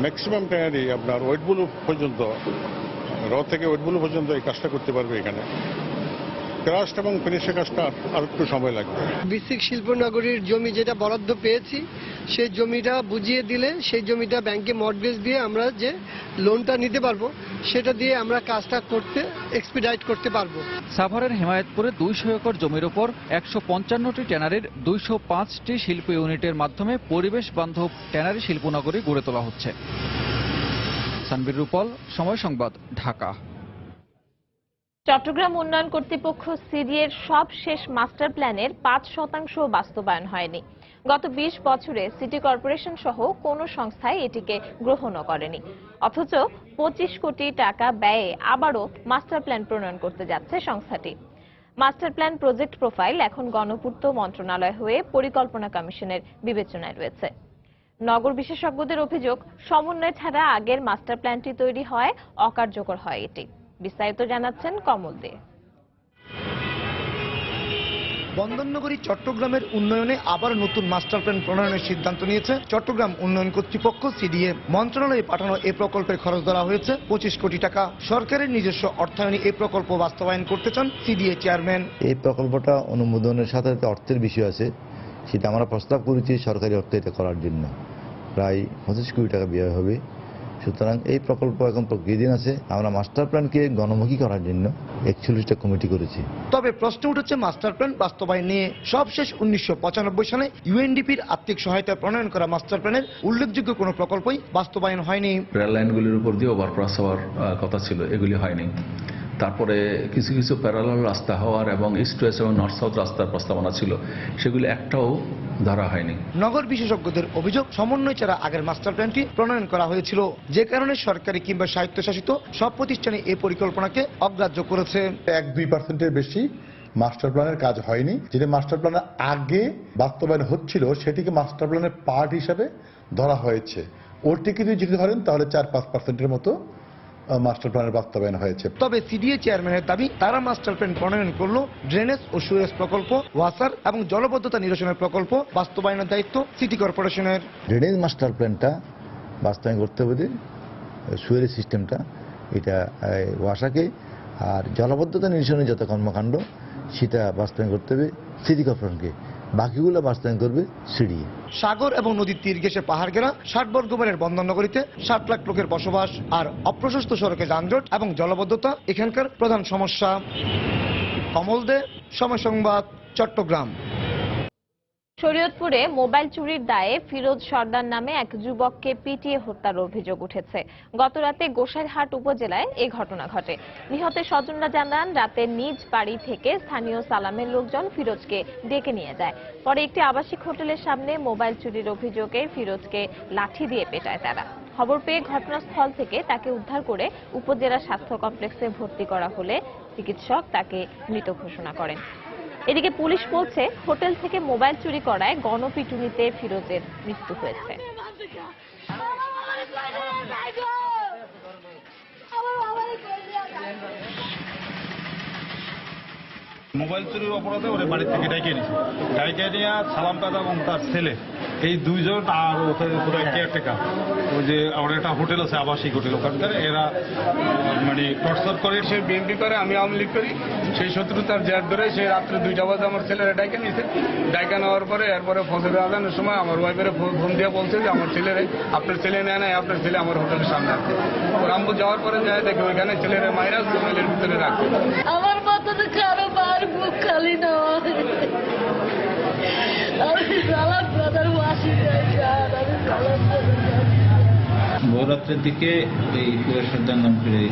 ম্যাক্সিমাম ট্যানারি আপনার ওয়েটবুলু পর্যন্ত, থেকে ওয়েটবুলু পর্যন্ত এই কাজটা করতে পারবে। এখানে ক্রাস্ট এবং ফিনিশের কাজটা আর একটু সময় লাগবে। বিসিক শিল্পনগরীর জমি যেটা বরাদ্দ পেয়েছি সেই জমিটা বুঝিয়ে দিলে সেই জমিটা ব্যাংকে মর্টগেজ দিয়ে আমরা যে লোনটা নিতে পারবো সেটা দিয়ে আমরা কাজটা করতে এক্সপিডাইট করতে পারবো। সাভারের হেমায়েতপুরে 200 একর জমির ওপর 155টি ট্যানারির 205টি শিল্প ইউনিটের মাধ্যমে পরিবেশ বান্ধব ট্যানারি শিল্পনগরী গড়ে তোলা হচ্ছে। সানবীর রূপল, সময় সংবাদ, ঢাকা। চট্টগ্রাম উন্নয়ন কর্তৃপক্ষ সিডিএর সব শেষ মাস্টার প্ল্যানের 5% বাস্তবায়ন হয়নি। গত 20 বছরে সিটি কর্পোরেশন সহ কোনো সংস্থাই এটিকে গ্রহণও করেনি। অথচ 25 কোটি টাকা ব্যয়ে আবারও মাস্টার প্ল্যান প্রণয়ন করতে যাচ্ছে সংস্থাটি। মাস্টার প্ল্যান প্রজেক্ট প্রোফাইল এখন গণপূর্ত মন্ত্রণালয় হয়ে পরিকল্পনা কমিশনের বিবেচনায় রয়েছে। নগর বিশেষজ্ঞদের অভিযোগ, সমন্বয় ছাড়া আগের মাস্টার প্ল্যানটি তৈরি হয় অকার্যকর হয় এটি। বিস্তারিত জানাচ্ছেন কমল দে। বন্দরনগরী চট্টগ্রামের উন্নয়নে আবার নতুন মাস্টার প্ল্যান প্রণয়নের সিদ্ধান্ত নিয়েছে চট্টগ্রাম উন্নয়ন কর্তৃপক্ষ সিডিএ। মন্ত্রণালয়ে পাঠানো এই প্রকল্পের খরচ ধরা হয়েছে 25 কোটি টাকা। সরকারের নিজস্ব অর্থায়নে এই প্রকল্প বাস্তবায়ন করতে চান সিডিএ চেয়ারম্যান। এই প্রকল্পটা অনুমোদনের সাথে সাথে অর্থের বিষয় আছে, সেটা আমরা প্রস্তাব করেছি সরকারি অর্থে এটা করার জন্য। প্রায় 25 কোটি টাকা ব্যয় হবে। সুতরাং এই প্রকল্প এখন প্রক্রিয়াধীন আছে। আমরা মাস্টার প্ল্যানকে গণমুখী করার জন্য 41টা কমিটি করেছি। তবে প্রশ্ন উঠেছে মাস্টার প্ল্যান বাস্তবায়ন নিয়ে। সবশেষ 1995 সালে ইউএনডিপির আর্থিক সহায়তা প্রণয়ন করা মাস্টার প্ল্যানের উল্লেখযোগ্য কোনো প্রকল্পই বাস্তবায়ন হয়নি। রেল লাইনগুলির উপর দিয়ে ওভারক্রস হওয়ার কথা ছিল, এগুলি হয়নি। তারপরে কিছু কিছু প্যারালাল রাস্তা হওয়ার এবং ইস্ট ওয়েস্ট এবং নর্থ সাউথ রাস্তার প্রস্তাবনা ছিল, সেগুলি একটাও ধরা হয়নি। নগর বিশেষজ্ঞদের অভিযোগ, সমন্বয় ছাড়া আগের মাস্টার প্ল্যানটি প্রণয়ন করা হয়েছিল, যে কারণে সরকারি কিংবা স্বায়ত্তশাসিত সব প্রতিষ্ঠানে এই পরিকল্পনাকে অগ্রাহ্য করেছে। 1-2% বেশি মাস্টার প্ল্যানের কাজ হয়নি। যেটা মাস্টার প্ল্যানের আগে বাস্তবায়ন হচ্ছিল সেটিকে মাস্টার প্ল্যানের পার্ট হিসাবে ধরা হয়েছে। ওটিকে যদি ধরেন তাহলে 4-5%-এর মতো মাস্টার প্ল্যানের বাস্তবায়ন হয়েছে। তবে সিডিএ চেয়ারম্যানের দাবি, তারা মাস্টার প্ল্যান প্রণয়ন করলো, ড্রেনেজ ও সুয়েজ প্রকল্প, ওয়াসার এবং জলবদ্ধতা নিরসনের প্রকল্প বাস্তবায়নের দায়িত্ব সিটি কর্পোরেশনের। ড্রেনেজ মাস্টার প্ল্যানটা বাস্তবায়ন করতে হবে, সুয়েজ সিস্টেমটা এটা ওয়াসাকে, আর জলবদ্ধতা নিরসনের যত কর্মকাণ্ড সেটা বাস্তবায়ন করতে হবে সিটি কর্পোরেশনকে, বাকিগুলো বাস্তবায়ন করবে সিডিএ। সাগর এবং নদীর তীর ঘেঁষে পাহাড় ঘেরা 60 বর্গ মাইলের বন্দরনগরীতে 60 লাখ লোকের বসবাস, আর অপ্রশস্ত সড়কে যানজট এবং জলবদ্ধতা এখানকার প্রধান সমস্যা। কমল দে, সময় সংবাদ, চট্টগ্রাম। শরীয়তপুরে মোবাইল চুরির দায়ে ফিরোজ সর্দার নামে এক যুবককে পিটিয়ে হত্যার অভিযোগ উঠেছে। গতরাতে গোসাইরহাট উপজেলায় এই ঘটনা ঘটে। নিহতের স্বজনরা জানান, রাতে নিজ বাড়ি থেকে স্থানীয় সালামের লোকজন ফিরোজকে ডেকে নিয়ে যায়। পরে একটি আবাসিক হোটেলের সামনে মোবাইল চুরির অভিযোগে ফিরোজকে লাঠি দিয়ে পেটায় তারা। খবর পেয়ে ঘটনাস্থল থেকে তাকে উদ্ধার করে উপজেলা স্বাস্থ্য কমপ্লেক্সে ভর্তি করা হলে চিকিৎসক তাকে মৃত ঘোষণা করেন। এদিকে পুলিশ বলছে, হোটেল থেকে মোবাইল চুরি করায় গণপিটুনিতে ফিরোজের মৃত্যু হয়েছে। মোবাইল চুরির অপরাধে ওরে বাড়ি থেকে ডাইকে নিয়েছে, ডাইকে নিয়ে সালাম দাদা এবং তার ছেলে এই দুইজন আর ওখানে কেয়ারটেকার ওই যে আমার একটা হোটেল আছে আবাসিক হোটেল ওখানকার এরা মানে টর্চার করে। সে বিএনপি করে, আমি আওয়ামী লীগ করি, সেই শত্রুতার জের ধরে সে রাত্রে 2টা বাজে আমার ছেলেরা ডাইকে নিয়েছে। ডাইকা নেওয়ার পরে এরপরে ফজরের আজানের সময় আমার ওয়াইফের ফোন দিয়ে বলছে যে আমার ছেলেরে আপনার ছেলে নেয় নাই, আপনার ছেলে আমার হোটেলের সামনে আছে। রামবু যাওয়ার পরে যায় দেখে ওইখানে ছেলেরা মাইরা মোবাইলের ভিতরে রাখছে। আমার মতো তো কারো বার বুক খালি না, ভোররাত্রের দিকে এই কুয়াশার নাম করে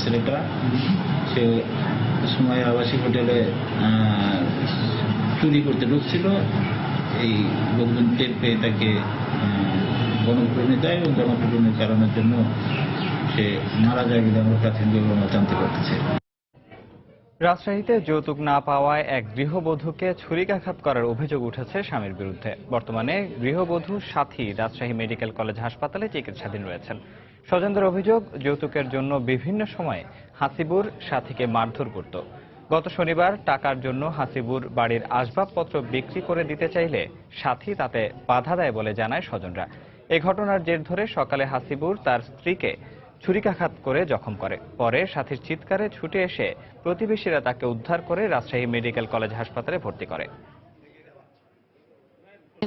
ছেলেটা সে সময় আবাসিক হোটেলে চুরি করতে ঢুকছিল। এই লোকজন টের পেয়ে তাকে গণপিটুনি দেয় এবং গণপিটুনির কারণের জন্য সে মারা যায় বলে আমরা প্রাথমিকভাবে জানতে পারতেছি। রাজশাহীতে যৌতুক না পাওয়ায় এক গৃহবধূকে ছুরিকাঘাত করার অভিযোগ উঠেছে স্বামীর বিরুদ্ধে। বর্তমানে গৃহবধূর সাথী রাজশাহী মেডিকেল কলেজ হাসপাতালে চিকিৎসাধীন রয়েছেন। স্বজনদের অভিযোগ, যৌতুকের জন্য বিভিন্ন সময়ে হাসিবুর সাথীকে মারধর করত। গত শনিবার টাকার জন্য হাসিবুর বাড়ির আসবাবপত্র বিক্রি করে দিতে চাইলে সাথী তাতে বাধা দেয় বলে জানায় স্বজনরা। এই ঘটনার জের ধরে সকালে হাসিবুর তার স্ত্রীকে ছুরিকাঘাত করে জখম করে। পরে সাথীর চিৎকারে ছুটে এসে প্রতিবেশীরা তাকে উদ্ধার করে রাজশাহী মেডিকেল কলেজ হাসপাতালে ভর্তি করে।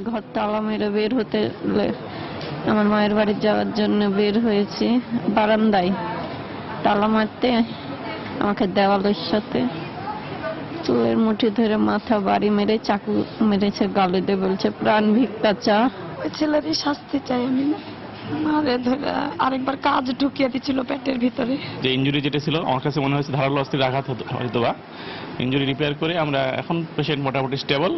ঘর তালা মেরে বের হতে আমার মায়ের বাড়ি যাওয়ার জন্য বের হয়েছি, বারান্দায় তালা মারতে আমাকে দেওয়ালের সাথে চুলের মুঠি ধরে মাথা বাড়ি মেরে চাকু মেরেছে, গালে দিয়ে বলছে প্রাণ ভিক্ষা চা। ছেলেরই শাস্তি চাই আমি। মারে ধরে আরেকবার কাজ ঢুকিয়ে দিচ্ছিল পেটের ভিতরে। যে ইনজুরি যেটা ছিল আমার কাছে মনে হয়েছে ধারালো অস্ত্রের আঘাত হয়তো বা। ইনজুরি রিপেয়ার করে আমরা এখন পেশেন্ট মোটামুটি স্টেবল।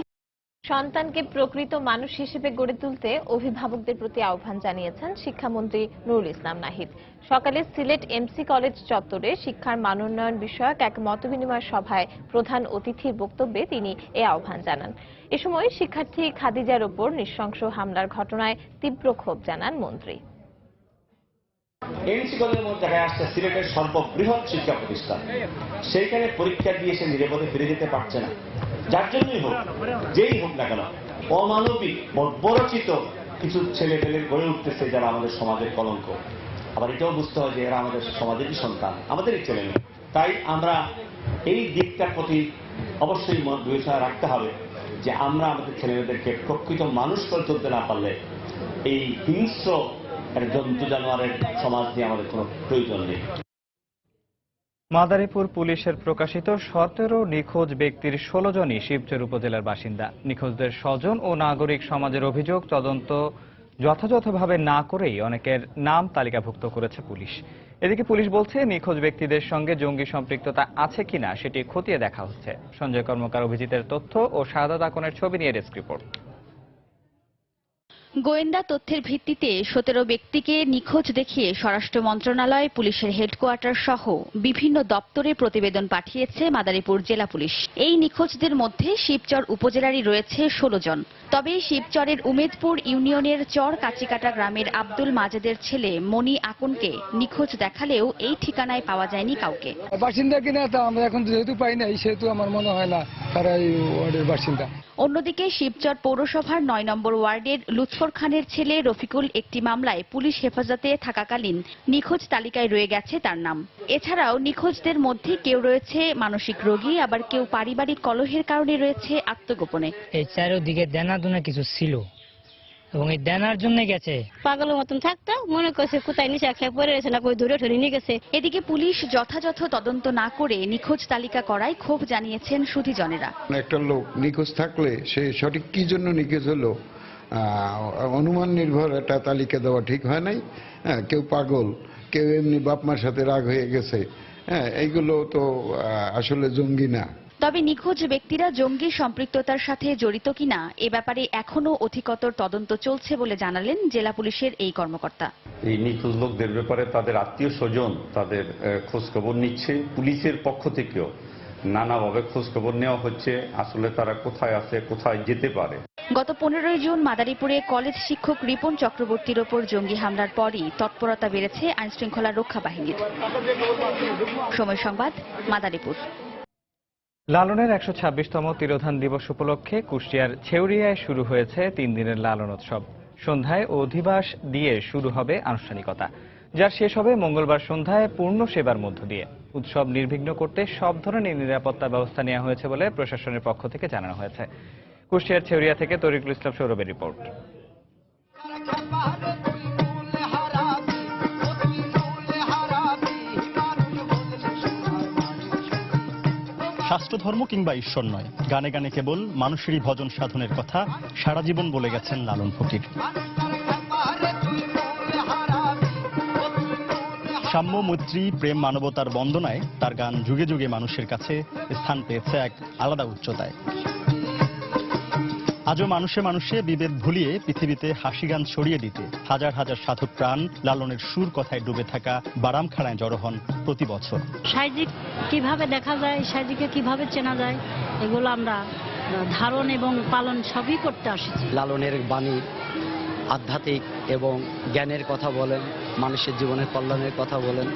সন্তানকে প্রকৃত মানুষ হিসেবে গড়ে তুলতে অভিভাবকদের প্রতি আহ্বান জানিয়েছেন শিক্ষামন্ত্রী নুরুল ইসলাম নাহিদ। সকালে সিলেট এমসি কলেজ চত্বরে শিক্ষার মানোন্নয়ন বিষয়ক এক মতবিনিময় সভায় প্রধান অতিথির বক্তব্যে তিনি এ আহ্বান জানান। এ সময় শিক্ষার্থী খাদিজার ওপর নৃশংস হামলার ঘটনায় তীব্র ক্ষোভ জানান মন্ত্রী। এমসি কলেজের মধ্যে দেখা আসছে সিলেটের সর্ববৃহৎ শিক্ষা প্রতিষ্ঠান, সেইখানে পরীক্ষা দিয়ে সে নিরাপদে ফিরে যেতে পারছে না। যার জন্যই হোক, যেই হোক না কেন, অমানবিক বর্বরচিত কিছু ছেলে পেলে গড়ে উঠতেছে যারা আমাদের সমাজের কলঙ্ক। আবার এটাও বুঝতে হয় যে এরা আমাদের সমাজেরই সন্তান, আমাদেরই ছেলে মেয়ে। তাই আমরা এই দিকটার প্রতি অবশ্যই বিবেচনা রাখতে হবে যে আমরা আমাদের ছেলেমেয়েদেরকে প্রকৃত মানুষ করে তুলতে না পারলে এই হিংস্র জন্তু জানোয়ারের সমাজ দিয়ে আমাদের কোনো প্রয়োজন নেই। মাদারীপুর পুলিশের প্রকাশিত 17 নিখোঁজ ব্যক্তির 16 জনই শিবচর উপজেলার বাসিন্দা। নিখোঁজদের স্বজন ও নাগরিক সমাজের অভিযোগ, তদন্ত যথাযথভাবে না করেই অনেকের নাম তালিকাভুক্ত করেছে পুলিশ। এদিকে পুলিশ বলছে নিখোঁজ ব্যক্তিদের সঙ্গে জঙ্গি সম্পৃক্ততা আছে কিনা সেটি খতিয়ে দেখা হচ্ছে। সঞ্জয় কর্মকার অভিজিতের তথ্য ও শাহাদাত আকনের ছবি নিয়ে ডেস্ক রিপোর্ট। গোয়েন্দা তথ্যের ভিত্তিতে 17 ব্যক্তিকে নিখোঁজ দেখিয়ে স্বরাষ্ট্র মন্ত্রণালয়, পুলিশের হেডকোয়ার্টার সহ বিভিন্ন দপ্তরে প্রতিবেদন পাঠিয়েছে মাদারীপুর জেলা পুলিশ। এই নিখোঁজদের মধ্যে শিবচর উপজেলারই রয়েছে 16 জন। তবে শিবচরের উমেদপুর ইউনিয়নের চর কাচিকাটা গ্রামের আব্দুল মাজেদের ছেলে মনি আকনকে নিখোঁজ দেখালেও এই ঠিকানায় পাওয়া যায়নি কাউকে। বাসিন্দা কিনা তা আমরা এখন যেহেতু পাই নাই, সেহেতু আমার মনে হয় না তারা এই ওয়ার্ডের বাসিন্দা। অন্যদিকে শিবচর পৌরসভার 9 নম্বর ওয়ার্ডের লুৎফর খানের ছেলে রফিকুল একটি মামলায় পুলিশ হেফাজতে থাকাকালীন নিখোঁজ তালিকায় রয়ে গেছে তার নাম। এছাড়াও নিখোঁজদের মধ্যে কেউ রয়েছে মানসিক রোগী, আবার কেউ পারিবারিক কলহের কারণে রয়েছে আত্মগোপনে। এই চারিদিকে দেনাদুনা কিছু ছিল এবং এই দেনার জন্য গেছে। পাগলের মতন থাকতো, মনে করছে কোথায় নিচে খেয়ে পড়ে রয়েছে না, কই দূরে ঠরে নিয়ে গেছে। এদিকে পুলিশ যথাযথ তদন্ত না করে নিখোঁজ তালিকা করায় ক্ষোভ জানিয়েছেন সুধীজনেরা। একটা লোক নিখোঁজ থাকলে সে সঠিক কি জন্য নিখোঁজ হলো অনুমান নির্ভর একটা তালিকা দেওয়া ঠিক হয় নাই। কেউ পাগল, কেউ এমনি বাপমার সাথে রাগ হয়ে গেছে, এইগুলো তো আসলে জঙ্গি না। তবে নিখোঁজ ব্যক্তিরা জঙ্গি সম্পৃক্ততার সাথে জড়িত কিনা এ ব্যাপারে এখনো অধিকতর তদন্ত চলছে বলে জানালেন জেলা পুলিশের এই কর্মকর্তা। এই নিখোঁজ লোকদের ব্যাপারে তাদের আত্মীয় স্বজন তাদের খোঁজ খবর নিচ্ছে। পুলিশের পক্ষ থেকেও নানাভাবে খোঁজ খবর নেওয়া হচ্ছে, আসলে তারা কোথায় আছে, কোথায় যেতে পারে। গত 15 জুন মাদারীপুরে কলেজ শিক্ষক রিপন চক্রবর্তীর ওপর জঙ্গি হামলার পরই তৎপরতা বেড়েছে আইনশৃঙ্খলা রক্ষা বাহিনীর। সময় সংবাদ, মাদারীপুর। লালনের 126তম তিরোধান দিবস উপলক্ষে কুষ্টিয়ার ছেউরিয়ায় শুরু হয়েছে 3 দিনের লালন উৎসব। সন্ধ্যায় অধিবাস দিয়ে শুরু হবে আনুষ্ঠানিকতা, যার শেষ হবে মঙ্গলবার সন্ধ্যায় পূর্ণ সেবার মধ্য দিয়ে। উৎসব নির্বিঘ্ন করতে সব ধরনের নিরাপত্তা ব্যবস্থা নেওয়া হয়েছে বলে প্রশাসনের পক্ষ থেকে জানানো হয়েছে। কুষ্টিয়ার ছেউরিয়া থেকে তরিকুল ইসলাম সৌরভের রিপোর্ট। শাস্ত্র ধর্ম কিংবা ঈশ্বর নয়, গানে গানে কেবল মানুষেরই ভজন সাধনের কথা সারা জীবন বলে গেছেন লালন ফকির। সাম্য, মৈত্রী, প্রেম, মানবতার বন্দনায় তার গান যুগে যুগে মানুষের কাছে স্থান পেয়েছে এক আলাদা উচ্চতায়। আজও মানুষে মানুষে বিভেদ ভুলিয়ে পৃথিবীতে হাসি গান ছড়িয়ে দিতে হাজার হাজার সাধক প্রাণ লালনের সুর কথায় ডুবে থাকা বারামখানায় জড়ো হন প্রতি বছর। সাইজিক কিভাবে দেখা যায়, সাইজিকে কিভাবে চেনা যায়, এগুলো আমরা ধারণ এবং পালন সবই করতে আসছি। লালনের বাণী আধ্যাত্মিক এবং জ্ঞানের কথা বলেন, মানুষের জীবনের কল্যাণের কথা বলেন।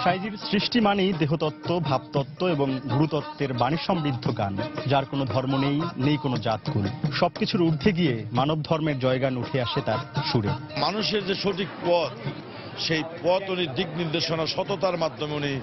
সাইজির সৃষ্টি মানেই দেহতত্ত্ব, ভাবতত্ত্ব এবং গুরুতত্ত্বের বাণী সমৃদ্ধ গান, যার কোনো ধর্ম নেই, নেই কোনো জাতকুল। সবকিছুর ঊর্ধ্বে গিয়ে মানব ধর্মের জয়গান উঠে আসে তার সুরে। মানুষের যে সঠিক পথ, সেই পথ উনি দিক নির্দেশনা সততার মাধ্যমে উনি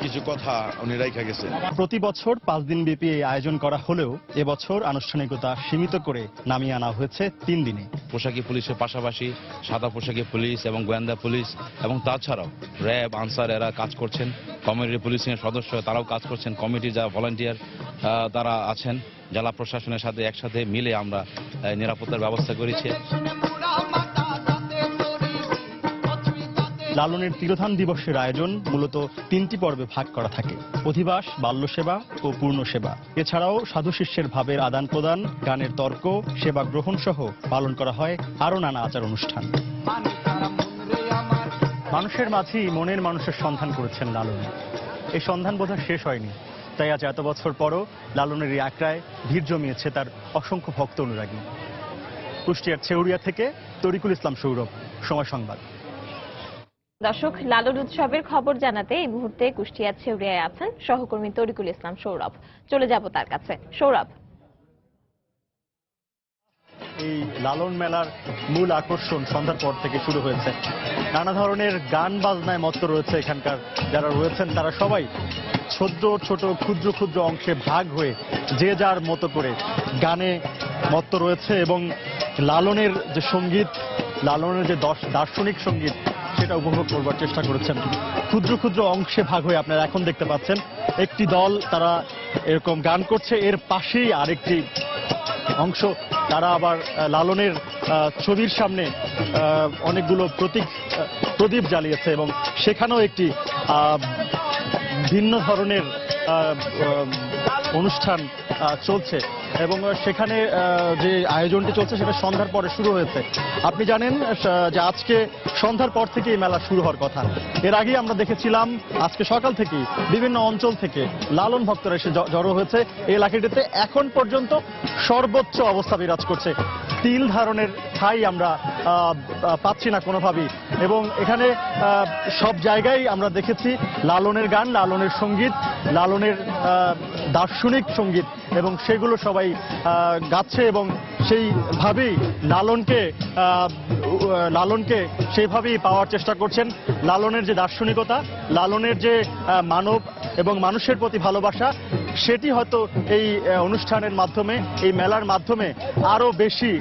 কিছু কথা উনি রাইখা গেছেন। প্রতি বছর 5 দিন ব্যাপী এই আয়োজন করা হলেও এবছর আনুষ্ঠানিকতা সীমিত করে নামিয়ে আনা হয়েছে 3 দিনে। পোশাকি পুলিশের পাশাপাশি সাদা পোশাকি পুলিশ এবং গোয়েন্দা পুলিশ এবং তাছাড়াও র্যাব, আনসার এরা কাজ করছেন। কমিউনিটি পুলিশিংয়ের সদস্য তারাও কাজ করছেন। কমিটি যা ভলান্টিয়ার তারা আছেন। জেলা প্রশাসনের সাথে একসাথে মিলে আমরা নিরাপত্তার ব্যবস্থা করেছি। লালনের তিরোধান দিবসের আয়োজন মূলত 3টি পর্বে ভাগ করা থাকে: অধিবাস, বাল্যসেবা ও পূর্ণ সেবা। এছাড়াও সাধু শিষ্যের ভাবের আদান প্রদান, গানের তর্ক, সেবা গ্রহণ সহ পালন করা হয় আরও নানা আচার অনুষ্ঠান। মানুষের মাঝেই মনের মানুষের সন্ধান করেছেন লালন। এই সন্ধান বোধহয় শেষ হয়নি, তাই আজ এত বছর পরও লালনের এই আখড়ায় ভিড় জমিয়েছে তার অসংখ্য ভক্ত অনুরাগী। কুষ্টিয়ার ছেউরিয়া থেকে তরিকুল ইসলাম সৌরভ, সময় সংবাদ। দর্শক, লালন উৎসবের খবর জানাতে এই মুহূর্তে কুষ্টিয়া ছেউরিয়ায় আছেন সহকর্মী তরিকুল ইসলাম সৌরভ। চলে যাব তার কাছে। সৌরভ, এই লালন মেলার মূল আকর্ষণ সন্ধ্যার পর থেকে শুরু হয়েছে। নানা ধরনের গান বাজনায় মত্ত রয়েছে এখানকার যারা রয়েছেন, তারা সবাই ছোট ছোট ক্ষুদ্র ক্ষুদ্র অংশে ভাগ হয়ে যে যার মতো করে গানে মত্ত রয়েছে এবং লালনের যে সঙ্গীত, লালনের যে দার্শনিক সঙ্গীত, সেটা উপভোগ করবার চেষ্টা করেছেন। ক্ষুদ্র ক্ষুদ্র অংশে ভাগ হয়ে আপনারা এখন দেখতে পাচ্ছেন একটি দল তারা এরকম গান করছে, এর পাশেই আরেকটি অংশ তারা আবার লালনের ছবির সামনে অনেকগুলো প্রদীপ জ্বালিয়েছে এবং সেখানেও একটি ভিন্ন ধরনের অনুষ্ঠান চলছে এবং সেখানে যে আয়োজনটি চলছে সেটা সন্ধ্যার পরে শুরু হয়েছে। আপনি জানেন যে আজকে সন্ধ্যার পর থেকে এই মেলা শুরু হওয়ার কথা। এর আগেই আমরা দেখেছিলাম আজকে সকাল থেকেই বিভিন্ন অঞ্চল থেকে লালন ভক্তরা এসে জড়ো হয়েছে এই এলাকাটিতে। এখন পর্যন্ত সর্বোচ্চ অবস্থা বিরাজ করছে, তিল ধারণের ঠাঁই আমরা পাচ্ছি না কোনোভাবেই এবং এখানে সব জায়গায় আমরা দেখেছি লালনের গান, লালনের সঙ্গীত, লালনের দার্শনিক সঙ্গীত এবং সেগুলো সবাই গাচ্ছে এবং সেইভাবেই লালনকে সেইভাবেই পাওয়ার চেষ্টা করছেন। লালনের যে দার্শনিকতা, লালনের যে মানব এবং মানুষের প্রতি ভালোবাসা, সেটি হয়তো এই অনুষ্ঠানের মাধ্যমে, এই মেলার মাধ্যমে আরো বেশি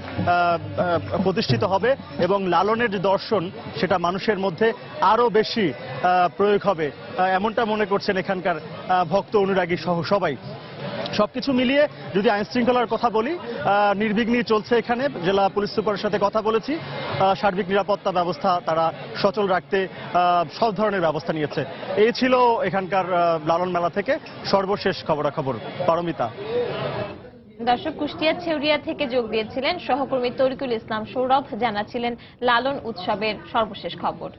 প্রতিষ্ঠিত হবে এবং লালনের যে দর্শন সেটা মানুষের মধ্যে আরো বেশি প্রয়োগ হবে, এমনটা মনে করছেন এখানকার ভক্ত অনুরাগী সহ সবাই। সবকিছু মিলিয়ে যদি আইন শৃঙ্খলার কথা বলি, নির্বিঘ্নেই চলছে এখানে। জেলা পুলিশ সুপারের সাথে কথা বলেছি, সার্বিক নিরাপত্তা ব্যবস্থা তারা সচল রাখতে সব ধরনের ব্যবস্থা নিয়েছে। এই ছিল এখানকার লালন মেলা থেকে সর্বশেষ খবরাখবর। পারমিতা। দর্শক, কুষ্টিয়া ছেউরিয়া থেকে যোগ দিয়েছিলেন সহকর্মী তরিকুল ইসলাম সৌরভ, জানাচ্ছিলেন লালন উৎসবের সর্বশেষ খবর।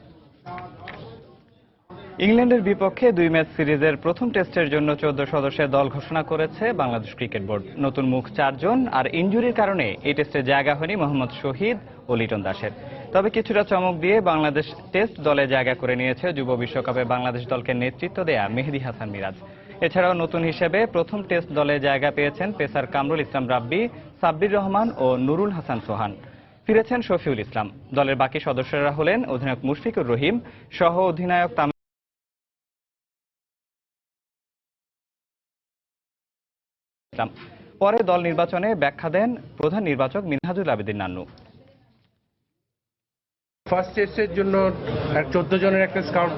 ইংল্যান্ডের বিপক্ষে 2 ম্যাচ সিরিজের প্রথম টেস্টের জন্য 14 সদস্যের দল ঘোষণা করেছে বাংলাদেশ ক্রিকেট বোর্ড। নতুন মুখ 4 জন, আর ইনজুরির কারণে এই টেস্টে জায়গা হয়নি মোহাম্মদ শহীদ ও লিটন দাসের। তবে কিছুটা চমক দিয়ে বাংলাদেশ টেস্ট দলে জায়গা করে নিয়েছে যুব বিশ্বকাপে বাংলাদেশ দলকে নেতৃত্ব দেয়া মেহেদী হাসান মিরাজ। এছাড়াও নতুন হিসেবে প্রথম টেস্ট দলে জায়গা পেয়েছেন পেসার কামরুল ইসলাম রাব্বি, সাব্বির রহমান ও নুরুল হাসান সোহান। ফিরেছেন শফিউল ইসলাম। দলের বাকি সদস্যরা হলেন অধিনায়ক মুশফিকুর রহিম, সহ অধিনায়ক ইসলাম। পরে দল নির্বাচনে ব্যাখ্যা দেন প্রধান নির্বাচক মিনহাজুল আবেদিন নান্নু। ফার্স্ট টেস্টের জন্য 14 জনের একটা স্কাউট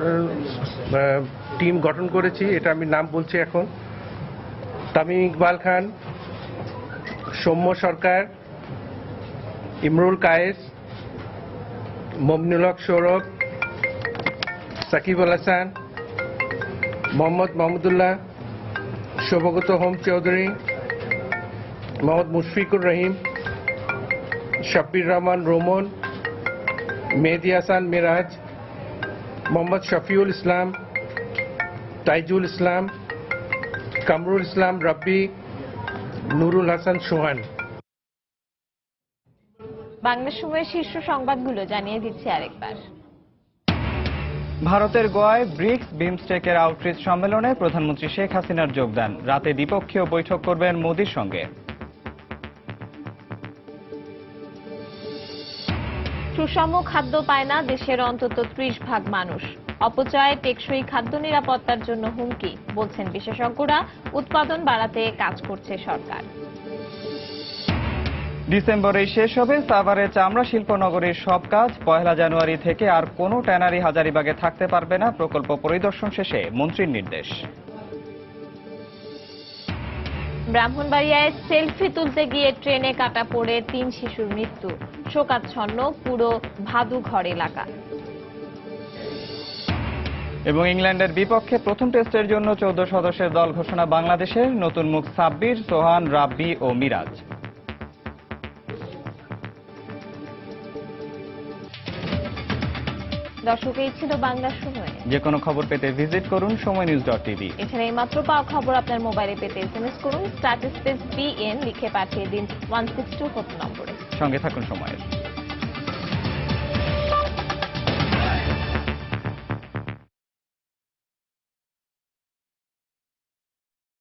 টিম গঠন করেছি, এটা আমি নাম বলছি এখন। তামিম ইকবাল খান, সৌম্য সরকার, ইমরুল কায়েস, মমিনুল হক সৌরভ, সাকিব আল হাসান, মোহাম্মদ মাহমুদুল্লাহ, শোভগত হোম চৌধুরী, মোহাম্মদ মুশফিকুর রহিম, শাব্বির রহমান রোমন, মেহেদী হাসান মিরাজ, মোহাম্মদ শফিউল ইসলাম, তাইজুল ইসলাম, কামরুল ইসলাম রাব্বি, নুরুল হাসান সোহান। বাংলা সময়ের শীর্ষ সংবাদগুলো জানিয়ে দিচ্ছি আরেকবার। ভারতের গোয়ায় ব্রিক্স বিমস্টেকের আউটরিচ সম্মেলনে প্রধানমন্ত্রী শেখ হাসিনার যোগদান। রাতে দ্বিপক্ষীয় বৈঠক করবেন মোদির সঙ্গে। সুষম খাদ্য পায় না দেশের অন্তত 30% মানুষ। অপচয়, টেকসই খাদ্য নিরাপত্তার জন্য হুমকি, বলছেন বিশেষজ্ঞরা। উৎপাদন বাড়াতে কাজ করছে সরকার। ডিসেম্বরেই শেষ হবে সাভারে চামড়া শিল্প নগরীর সব কাজ। 1 জানুয়ারি থেকে আর কোনো ট্যানারি হাজারীবাগে থাকতে পারবে না। প্রকল্প পরিদর্শন শেষে মন্ত্রীর নির্দেশ। ব্রাহ্মণবাড়িয়ায় সেলফি তুলতে গিয়ে ট্রেনে কাটা পড়ে 3 শিশুর মৃত্যু। শোকাচ্ছন্ন পুরো ভাদুঘর এলাকা। এবং ইংল্যান্ডের বিপক্ষে প্রথম টেস্টের জন্য 14 সদস্যের দল ঘোষণা বাংলাদেশের। নতুন মুখ সাব্বির, সোহান, রাব্বি ও মিরাজ। দর্শক, এই ছিল বাংলা সময়। যে কোনো খবর পেতে ভিজিট করুন সময়নিউজ.tv। এছাড়া এই মাত্র পাওয়া খবর আপনার মোবাইলে পেতে SMS করুন *BN লিখে পাঠিয়ে দিন 162 নম্বরে। সঙ্গে থাকুন সময়ের।